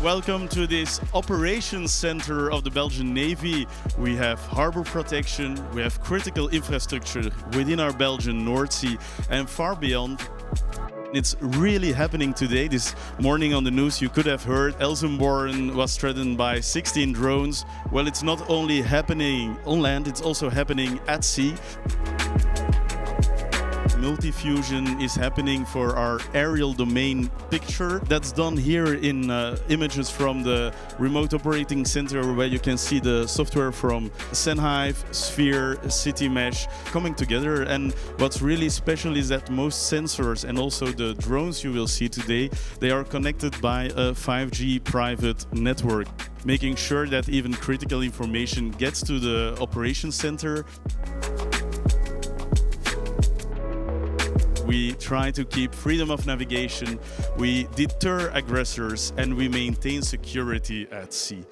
Welcome to this operations center of the Belgian Navy. We have harbor protection, we have critical infrastructure within our Belgian North Sea and far beyond. It's really happening today. This morning on the news you could have heard Elsenborn was threatened by 16 drones. Well, it's not only happening on land, it's also happening at sea. Multi-fusion is happening for our aerial domain picture. That's done here in images from the remote operating center, where you can see the software from Senhive, Sphere, Citymesh coming together. And what's really special is that most sensors and also the drones you will see today, they are connected by a 5G private network, making sure that even critical information gets to the operations center. We try to keep freedom of navigation, we deter aggressors, and we maintain security at sea.